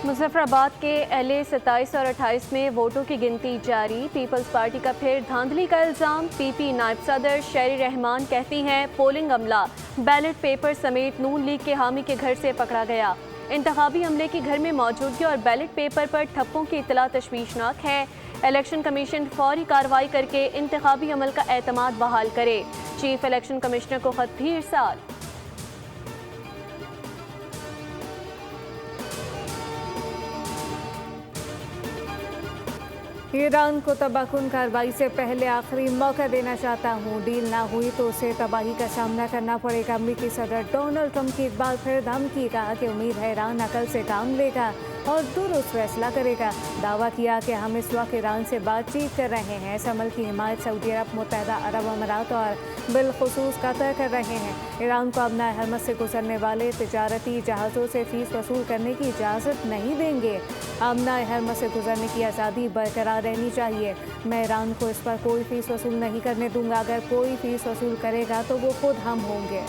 मुजफ्फराबाद के LA 27 और 28 में वोटों की गिनती जारी। पीपल्स पार्टी का फिर धांधली का इल्जाम। PP नायब सदर शेरी रहमान कहती हैं पोलिंग अमला बैलेट पेपर समेत नून लीग के हामी के घर से पकड़ा गया। इंतखाबी अमले की घर में मौजूदगी और बैलेट पेपर पर ठप्पों की इतला तशवीशनाक है। इलेक्शन कमीशन फौरी कार्रवाई करके इंतखाबी अमल का एतमाद बहाल करे। चीफ इलेक्शन कमिश्नर को खत भी इरसाल। ईरान को तबाहकुन कार्रवाई से पहले आखिरी मौका देना चाहता हूँ। डील ना हुई तो उसे तबाही का सामना करना पड़ेगा। अमेरिकी सदर डोनाल्ड ट्रंप की एक बार फिर धमकी। कहा कि उम्मीद है ईरान अकल से काम लेगा और दुरुस्त फैसला करेगा। दावा किया कि हम इस वक्त ईरान से बातचीत कर रहे हैं। इस अमल की हिमायत सऊदी अरब, मुत्तहदा अरब अमारात और बिलखुसूस कतर कर रहे हैं। ईरान को अब नाए हरमत से गुजरने वाले तिजारती जहाज़ों से फीस वसूल करने की इजाज़त नहीं देंगे। अब नाए हरमत से गुजरने की आज़ादी बरकरार रहनी चाहिए। मैं ईरान को इस पर कोई फ़ीस वसूल नहीं करने दूंगा। अगर कोई फ़ीस वसूल करेगा तो वो खुद हम होंगे।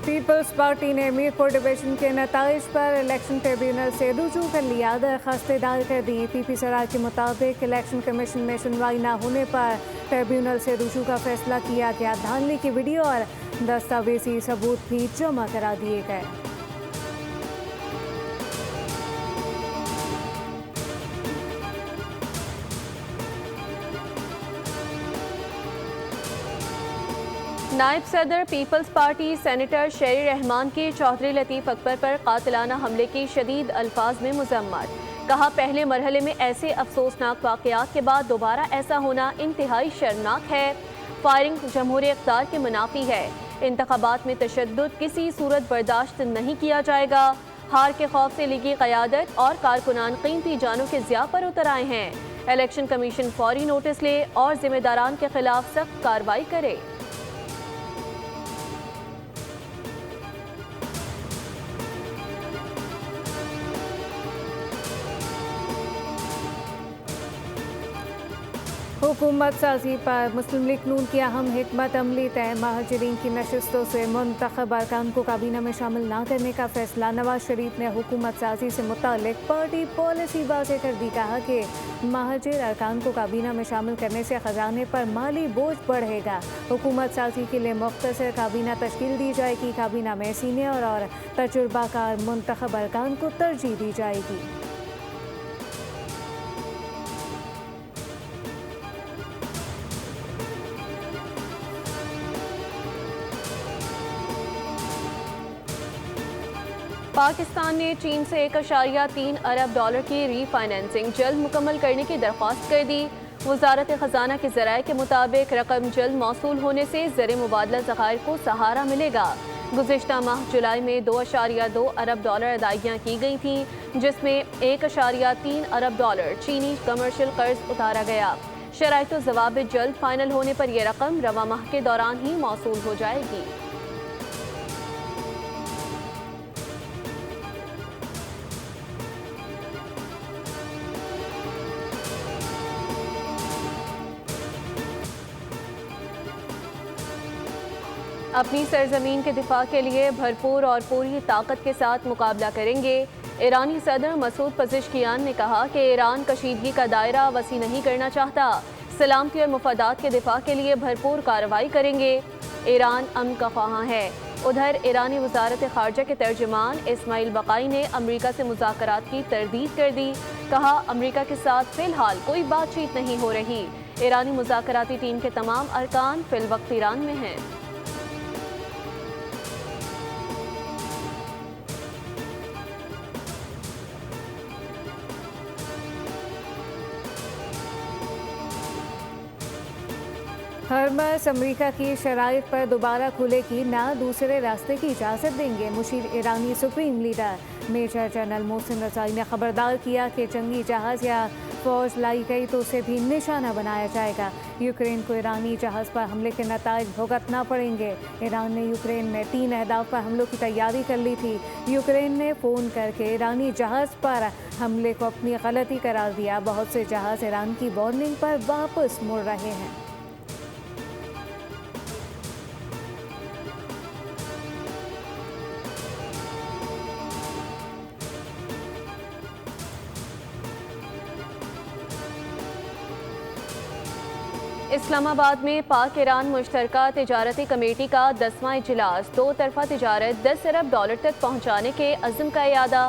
पीपल्स पार्टी ने मीरपुर डिवीजन के नताइज पर इलेक्शन ट्रिब्यूनल से रुजू कर लिया। दरख्वास्त दायर कर दी। PP सराय के मुताबिक इलेक्शन कमीशन में सुनवाई न होने पर ट्रिब्यूनल से रुजू का फैसला किया गया। धांधली की वीडियो और दस्तावेजी सबूत भी जमा करा दिए गए। नायब सदर पीपल्स पार्टी सेनेटर शेरी रहमान की चौधरी लतीफ़ अकबर पर कातिलाना हमले की शदीद अल्फाज में मज़म्मत। कहा पहले मरहले में ऐसे अफसोसनाक वाक़यात के बाद दोबारा ऐसा होना इंतहाई शर्मनाक है। फायरिंग जमहूरी इक़्तिदार के मुनाफी है। इंतखाबात में तशद्दुद किसी सूरत बर्दाश्त नहीं किया जाएगा। हार के खौफ से लीगी क़यादत और कारकुनान कीमती जानों के ज़िया पर उतर आए हैं। इलेक्शन कमीशन फौरी नोटिस ले और जिम्मेदारान के खिलाफ सख्त कार्रवाई करे। हुकूमत साजी पर मुस्लिम लीग नून की अहम हिकमत अमली तय। महाजरीन की नशस्तों से मुंतखब अरकान को काबीना में शामिल न करने का फैसला। नवाज शरीफ ने हुकूमत साजी से मुतालिक पार्टी पॉलिसी वाज़ेह कर दी। कहा कि महाजिर अरकान को काबीना में शामिल करने से खजाने पर माली बोझ बढ़ेगा। हुकूमत साजी के लिए मुख्तसर काबीना तश्कील दी जाएगी। काबीना में सीनियर और तजुर्बाकार मुंतखब अरकान को तरजीह दी जाएगी। पाकिस्तान ने चीन से 1.3 अरब डॉलर की रीफाइनेंसिंग जल्द मुकम्मल करने की दरख्वास्त कर दी। वजारत खजाना के ज़राए के मुताबिक रकम जल्द मौसूल होने से ज़र मुबादला ज़खायर को सहारा मिलेगा। गुज़िश्ता माह जुलाई में 2.2 अरब डॉलर अदायगियाँ की गई थीं, जिसमें 1.3 अरब डॉलर चीनी कमर्शियल कर्ज उतारा गया। शराइत व ज़वाबित जल्द फाइनल होने पर यह रकम रवा माह के दौरान ही मौसूल हो जाएगी। अपनी सरजमीन के दिफा के लिए भरपूर और पूरी ताकत के साथ मुकाबला करेंगे। ईरानी सदर मसूद पज़ेश्कियान ने कहा कि ईरान कशीदगी का दायरा वसी नहीं करना चाहता। सलामती और मुफादात के दिफा के लिए भरपूर कार्रवाई करेंगे। ईरान अमन का ख्वाह है। उधर ईरानी वजारत खारजा के तर्जुमान इस्माइल बकाई ने अमरीका से मुज़ाकरात की तरदीद कर दी। कहा अमरीका के साथ फ़िलहाल कोई बातचीत नहीं हो रही। ईरानी मुज़ाकराती टीम के तमाम अरकान फ़िलवक्त ईरान में हैं। हरमस अमरीका की शराइत पर दोबारा खुलेगी ना दूसरे रास्ते की इजाज़त देंगे। मुशीर ईरानी supreme leader major general Mohsen Rezaei ने खबरदार किया कि जंगी जहाज़ या फौज लाई गई तो उसे भी निशाना बनाया जाएगा। यूक्रेन को ईरानी जहाज़ पर हमले के नताइज भुगतना पड़ेंगे। ईरान ने यूक्रेन में 3 अहदाफ पर हमलों की तैयारी कर ली थी। यूक्रेन ने फ़ोन करके ईरानी जहाज़ पर हमले को अपनी गलती करार दिया। बहुत से जहाज़ ईरान की वार्निंग पर वापस मुड़ रहे हैं। इस्लामाबाद में पाक ईरान मुश्तरका तिजारती कमेटी का 10वां इजलास 2 तरफा तिजारत 10 अरब डॉलर तक पहुँचाने के अज़्म का इयादा।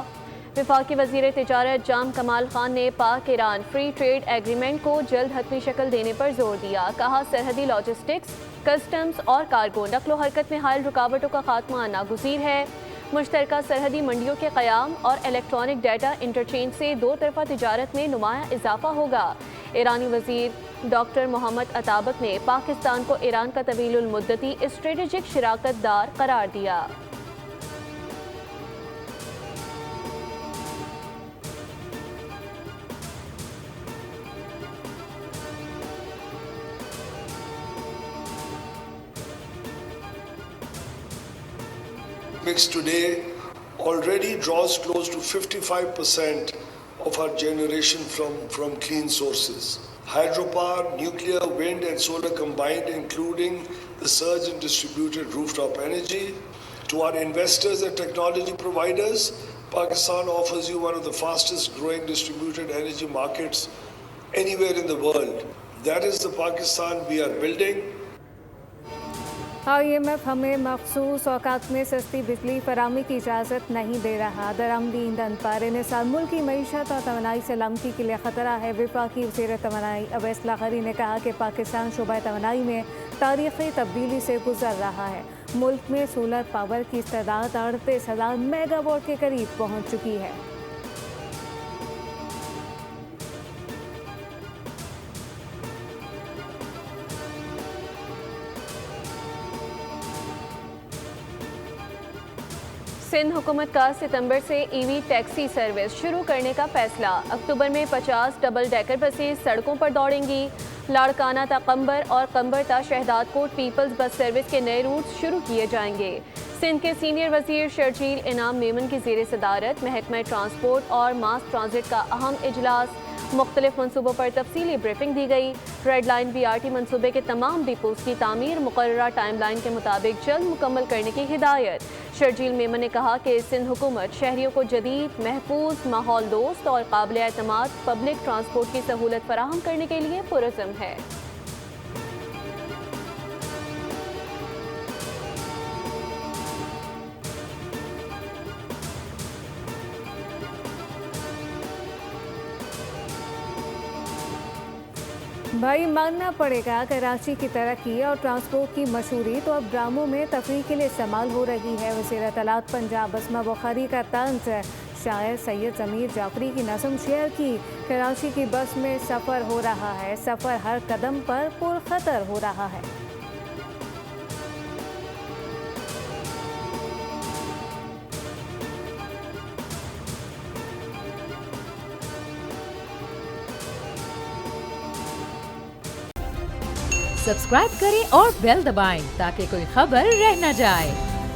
वफाकी वज़ीर तिजारत जाम कमाल खान ने पाक ईरान फ्री ट्रेड एग्रीमेंट को जल्द हतमी शक्ल देने पर जोर दिया। कहा सरहदी लॉजिस्टिक्स, कस्टम्स और कार्गो नकलो हरकत में हायल रुकावटों का खात्मा नागुज़ीर है। मुश्तरका सरहदी मंडियों के क़याम और इलेक्ट्रॉनिक डाटा इंटरचेंज से 2 तरफा तिजारत में नुमाया इजाफा होगा। ईरानी वज़ीर डॉक्टर मोहम्मद अताबक ने पाकिस्तान को ईरान का तवीलुल मुद्दती स्ट्रेटेजिक शराकतदार करार दिया। Mix today already draws close to 55% of our generation from clean sources. Hydropower, nuclear, wind and solar combined, including the surge in distributed rooftop energy. To our investors and technology providers, Pakistan offers you one of the fastest growing distributed energy markets anywhere in the world. That is the Pakistan we are building. IMF हमें मखसूस औकात में सस्ती बिजली फराहमी की इजाज़त नहीं दे रहा। दरामदी ईंधन पर इन्हिसार मुल्की मईशत और तवानाई सलामती के लिए ख़तरा है। वफाकी वज़ीर तवानाई अवैस लाहरी ने कहा कि पाकिस्तान शोबा तवानाई में तारीख़ी तब्दीली से गुजर रहा है। मुल्क में सोलर पावर की इस्तेदाद 38,000 मेगावाट के करीब पहुँच चुकी है। सिंध हुकूमत का सितंबर से ईवी टैक्सी सर्विस शुरू करने का फैसला। अक्टूबर में 50 डबल डेकर बसें सड़कों पर दौड़ेंगी। लाड़काना ता कंबर और कंबर ता शहदादकोट पीपल्स बस सर्विस के नए रूट शुरू किए जाएंगे। सिंध के सीनियर वजीर शर्जील इनाम मेमन की ज़ेर सदारत महकमा ट्रांसपोर्ट और मास ट्रांजिट का अहम इजलास। मुख्तलिफ मनसूबों पर तफसीली ब्रीफिंग दी गई। रेड लाइन BRT मनसूबे के तमाम डिपोज की तामीर मुकर्ररा टाइम लाइन के मुताबिक जल्द मुकम्मल करने की हिदायत। शर्जील मेमन ने कहा कि सिंध हुकूमत शहरियों को जदीद, महफूज, माहौल दोस्त और काबिल एतमाद पब्लिक ट्रांसपोर्ट की सहूलत फराहम करने के लिए पुरज़्म है। भाई मानना पड़ेगा कराची की तरक्की और ट्रांसपोर्ट की मशहूरी तो अब ड्रामों में तफरीह के लिए इस्तेमाल हो रही है। वज़ीर इत्तलात पंजाब अस्मा बुखारी का तंज शायर सैयद ज़मीर जाफरी की नज़म शेयर की। कराची की बस में सफ़र हो रहा है, सफ़र हर कदम पर पुरखतर हो रहा है। सब्सक्राइब करें और बेल दबाएं ताकि कोई खबर रह न जाए।